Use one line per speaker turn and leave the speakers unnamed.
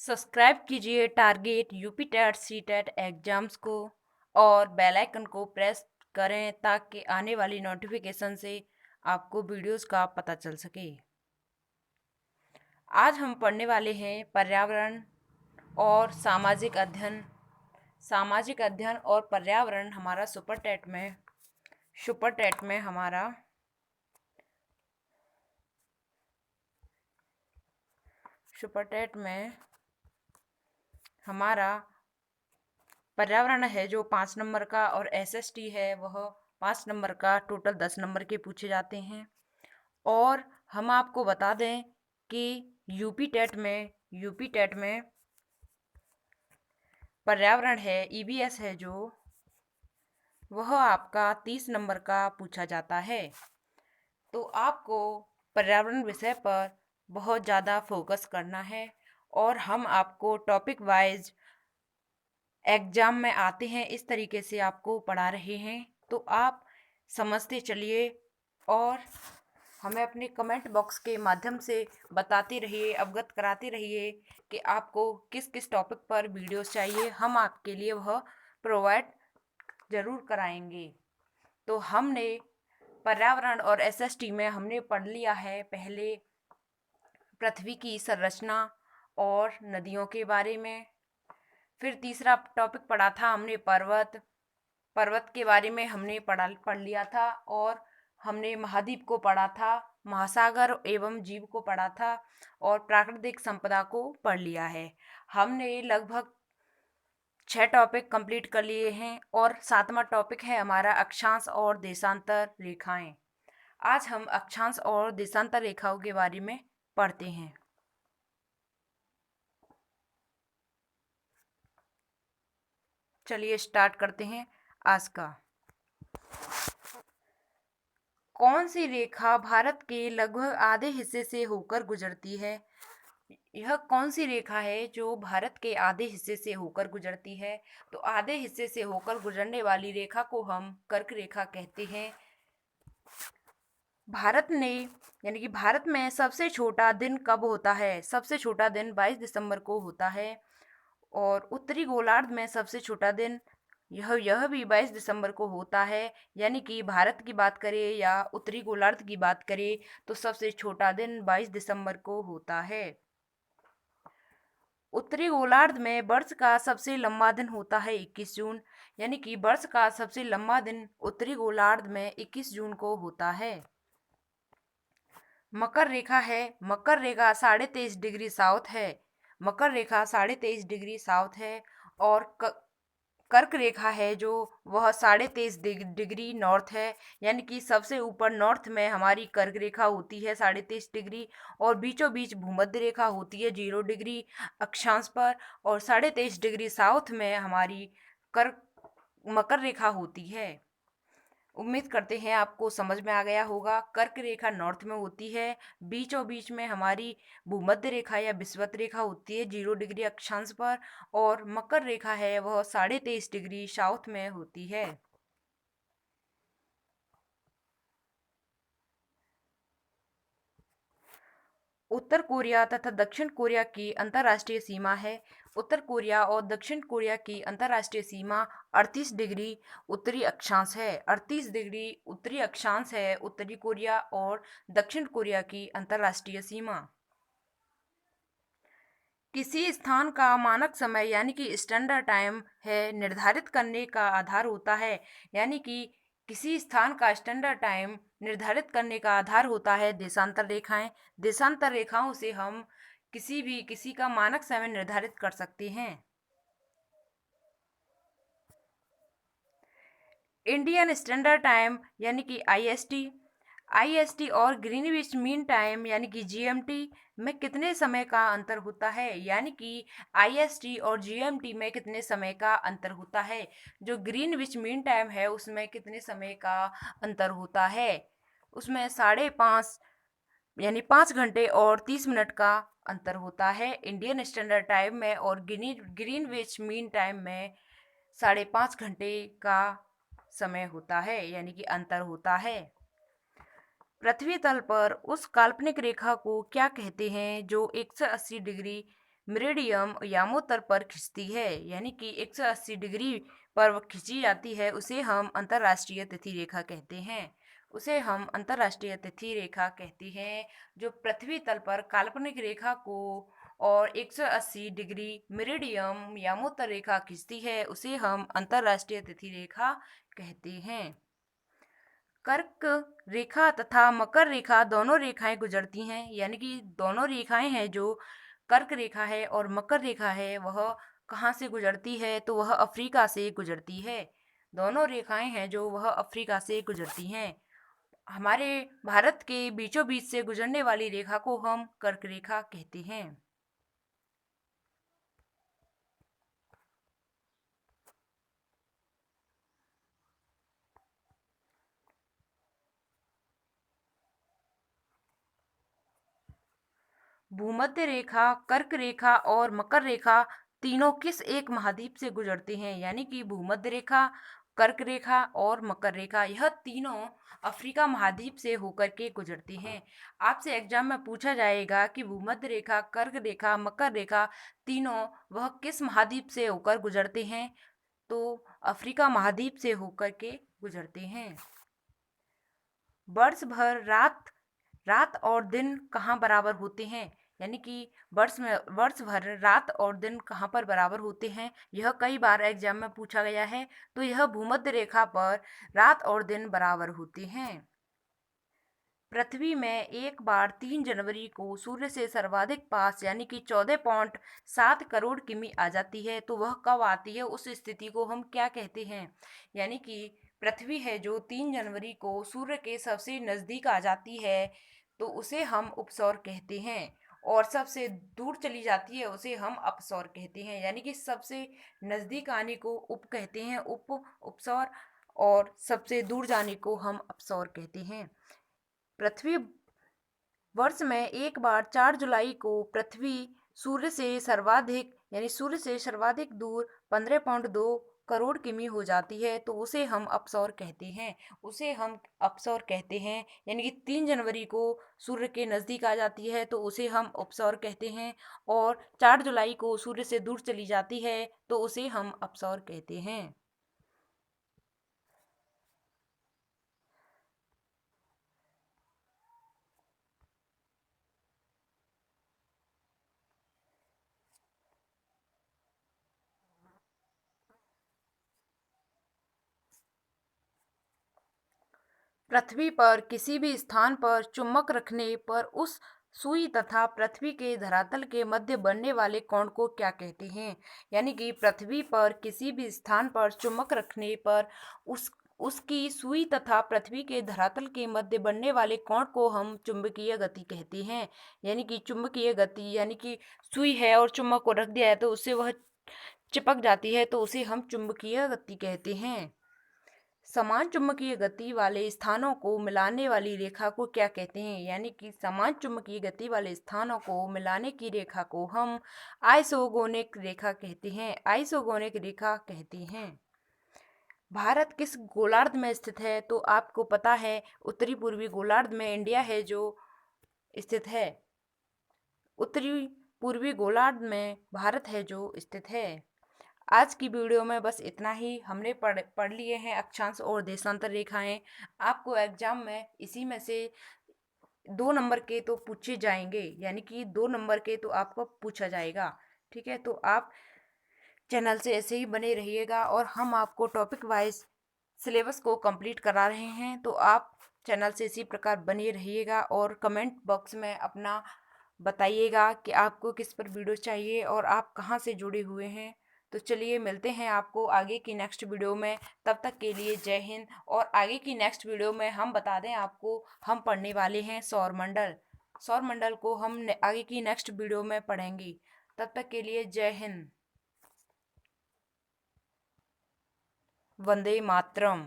Subscribe कीजिए target UP TET C TET exams को और बेल आइकन को प्रेस करें ताकि आने वाली नोटिफिकेशन से आपको वीडियोस का पता चल सके। आज हम पढ़ने वाले हैं पर्यावरण और सामाजिक अध्ययन। सामाजिक अध्ययन और पर्यावरण हमारा सुपर टेट में हमारा पर्यावरण है जो 5 नंबर का, और एसएसटी है वह 5 नंबर का। टोटल 10 नंबर के पूछे जाते हैं। और हम आपको बता दें कि यूपी टेट में पर्यावरण है, ईवीएस है जो, वह आपका 30 नंबर का पूछा जाता है। तो आपको पर्यावरण विषय पर बहुत ज़्यादा फोकस करना है और हम आपको टॉपिक वाइज एग्जाम में आते हैं इस तरीके से आपको पढ़ा रहे हैं। तो आप समझते चलिए और हमें अपने कमेंट बॉक्स के माध्यम से बताते रहिए, अवगत कराते रहिए कि आपको किस किस टॉपिक पर वीडियोस चाहिए। हम आपके लिए वह प्रोवाइड ज़रूर कराएंगे। तो हमने पर्यावरण और एसएसटी में हमने पढ़ लिया है पहले पृथ्वी की संरचना और नदियों के बारे में। फिर तीसरा टॉपिक पढ़ा था हमने पर्वत के बारे में हमने पढ़ लिया था। और हमने महाद्वीप को पढ़ा था, महासागर एवं जीव को पढ़ा था, और प्राकृतिक संपदा को पढ़ लिया है। हमने लगभग 6 टॉपिक कंप्लीट कर लिए हैं और 7वां टॉपिक है हमारा अक्षांश और देशांतर रेखाएं। आज हम अक्षांश और देशांतर रेखाओं के बारे में पढ़ते हैं। चलिए स्टार्ट करते हैं आज का। कौन सी रेखा भारत के लगभग आधे हिस्से से होकर गुजरती है? यह कौन सी रेखा है जो भारत के आधे हिस्से से होकर गुजरती है? तो आधे हिस्से से होकर गुजरने वाली रेखा को हम कर्क रेखा कहते हैं। भारत में सबसे छोटा दिन कब होता है? सबसे छोटा दिन 22 दिसंबर को होता है। और उत्तरी गोलार्ध में सबसे छोटा दिन यह भी 22 दिसंबर को होता है। यानी कि भारत की बात करें या उत्तरी गोलार्ध की बात करें तो सबसे छोटा दिन 22 दिसंबर को होता है। उत्तरी गोलार्ध में वर्ष का सबसे लंबा दिन होता है 21 जून। यानी कि वर्ष का सबसे लंबा दिन उत्तरी गोलार्ध में 21 जून को होता है। मकर रेखा है, मकर रेखा 23.5 डिग्री साउथ है। मकर रेखा 23.5 डिग्री साउथ है। और कर्क रेखा है जो वह 23.5 डिग्री नॉर्थ है। यानी कि सबसे ऊपर नॉर्थ में हमारी कर्क रेखा होती है 23.5 डिग्री, और बीचों बीच भूमध्य रेखा होती है 0 डिग्री अक्षांश पर, और 23.5 डिग्री साउथ में हमारी कर्क मकर रेखा होती है। उम्मीद करते हैं आपको समझ में आ गया होगा। कर्क रेखा नॉर्थ में होती है, बीचों बीच में हमारी भूमध्य रेखा या विषुवत रेखा होती है 0 डिग्री अक्षांश पर, और मकर रेखा है वह 23.5 डिग्री साउथ में होती है। उत्तर कोरिया तथा दक्षिण कोरिया की अंतर्राष्ट्रीय सीमा है। उत्तर कोरिया और दक्षिण कोरिया की अंतर्राष्ट्रीय सीमा 38 डिग्री उत्तरी अक्षांश है। 38 डिग्री उत्तरी अक्षांश है उत्तरी कोरिया और दक्षिण कोरिया की अंतर्राष्ट्रीय सीमा। किसी स्थान का मानक समय यानी कि स्टैंडर्ड टाइम है निर्धारित करने का आधार होता है। यानी कि किसी स्थान का स्टैंडर्ड टाइम निर्धारित करने का आधार होता है देशांतर रेखाएं। देशांतर रेखाओं से हम किसी का मानक समय निर्धारित कर सकते हैं। इंडियन स्टैंडर्ड टाइम यानी कि आईएसटी और ग्रीनविच मीन टाइम यानी कि जीएमटी में कितने समय का अंतर होता है? यानी कि आईएसटी और जीएमटी में कितने समय का अंतर होता है? जो ग्रीनविच मीन टाइम है उसमें कितने समय का अंतर होता है? उसमें 5.5 यानी 5 घंटे और 30 मिनट का अंतर होता है इंडियन स्टैंडर्ड टाइम में, और ग्रीनविच मीन टाइम में 5.5 घंटे का समय होता है, यानी कि अंतर होता है। पृथ्वी तल पर उस काल्पनिक रेखा को क्या कहते हैं जो 180 डिग्री मेरिडियम यामोत्तर पर खिंचती है, यानी कि 180 डिग्री पर खिंची जाती है, उसे हम अंतर्राष्ट्रीय तिथि रेखा कहते हैं। उसे हम अंतर्राष्ट्रीय तिथि रेखा कहते हैं। जो पृथ्वी तल पर काल्पनिक रेखा को और 180 डिग्री मेरिडियम यामोत्तर रेखा खींचती है, उसे हम अंतर्राष्ट्रीय तिथि रेखा कहते हैं। कर्क रेखा तथा मकर रेखा दोनों रेखाएं गुजरती हैं, यानी कि दोनों रेखाएं हैं जो कर्क रेखा है और मकर रेखा है, वह कहाँ से गुजरती है, तो वह अफ्रीका से गुजरती है। दोनों रेखाएं हैं जो वह अफ्रीका से गुजरती हैं। हमारे भारत के बीचों बीच से गुजरने वाली रेखा को हम कर्क रेखा कहते हैं। भूमध्य रेखा, कर्क रेखा और मकर रेखा तीनों किस एक महाद्वीप से गुजरते हैं, यानी कि भूमध्य रेखा, कर्क रेखा और मकर रेखा, यह तीनों अफ्रीका महाद्वीप से होकर के गुजरती हैं। आपसे एग्जाम में पूछा जाएगा कि भूमध्य रेखा, कर्क रेखा, मकर रेखा तीनों वह किस महाद्वीप से होकर गुजरते हैं, तो अफ्रीका महाद्वीप से होकर के गुजरते हैं। वर्ष भर रात रात और दिन कहाँ बराबर होते हैं, यानी कि वर्ष भर रात और दिन कहाँ पर बराबर होते हैं, यह कई बार एग्जाम में पूछा गया है। तो यह भूमध्य रेखा पर रात और दिन बराबर होते हैं। पृथ्वी में एक बार 3 जनवरी को सूर्य से सर्वाधिक पास, यानी कि 14.7 करोड़ किमी आ जाती है, तो वह कब आती है, उस स्थिति को हम क्या कहते हैं। यानी कि पृथ्वी है जो 3 जनवरी को सूर्य के सबसे नज़दीक आ जाती है, तो उसे हम उपसौर कहते हैं। और सबसे दूर चली जाती है, उसे हम अपसौर कहते हैं। यानी कि सबसे नज़दीक आने को उप कहते हैं, उपसौर, और सबसे दूर जाने को हम अपसौर कहते हैं। पृथ्वी वर्ष में एक बार 4 जुलाई को पृथ्वी सूर्य से सर्वाधिक दूर 15.2 करोड़ किमी हो जाती है, तो उसे हम अपसौर कहते हैं। यानी कि 3 जनवरी को सूर्य के नज़दीक आ जाती है, तो उसे हम अपसौर कहते हैं। और 4 जुलाई को सूर्य से दूर चली जाती है, तो उसे हम अपसौर कहते हैं। पृथ्वी पर किसी भी स्थान पर चुंबक रखने पर उस सुई तथा पृथ्वी के धरातल के मध्य बनने वाले कोण को क्या कहते हैं। यानी कि पृथ्वी पर किसी भी स्थान पर चुंबक रखने पर उसकी सुई तथा पृथ्वी के धरातल के मध्य बनने वाले कोण को हम चुंबकीय गति कहते हैं। यानी कि चुंबकीय गति, यानी कि सुई है और चुंबक को रख दिया है तो उससे वह चिपक जाती है, तो उसे हम चुंबकीय गति कहते हैं। समान चुंबकीय गति वाले स्थानों को मिलाने वाली रेखा को क्या कहते हैं। यानी कि समान चुंबकीय गति वाले स्थानों को मिलाने की रेखा को हम आइसोगोनिक रेखा कहते हैं। भारत किस गोलार्ध में स्थित है, तो आपको पता है उत्तरी पूर्वी गोलार्ध में इंडिया है जो स्थित है। उत्तरी पूर्वी गोलार्ध में भारत है जो स्थित है। आज की वीडियो में बस इतना ही। हमने पढ़ लिए हैं अक्षांश और देशांतर रेखाएं। आपको एग्जाम में इसी में से 2 नंबर के तो पूछे जाएंगे, यानी कि 2 नंबर के तो आपको पूछा जाएगा। ठीक है, तो आप चैनल से ऐसे ही बने रहिएगा और हम आपको टॉपिक वाइज सिलेबस को कंप्लीट करा रहे हैं, तो आप चैनल से इसी प्रकार बने रहिएगा और कमेंट बॉक्स में अपना बताइएगा कि आपको किस पर वीडियो चाहिए और आप कहाँ से जुड़े हुए हैं। तो चलिए मिलते हैं आपको आगे की नेक्स्ट वीडियो में। तब तक के लिए जय हिंद। और आगे की नेक्स्ट वीडियो में हम बता दें आपको, हम पढ़ने वाले हैं सौर मंडल को हम आगे की नेक्स्ट वीडियो में पढ़ेंगे। तब तक के लिए जय हिंद। वंदे मातरम।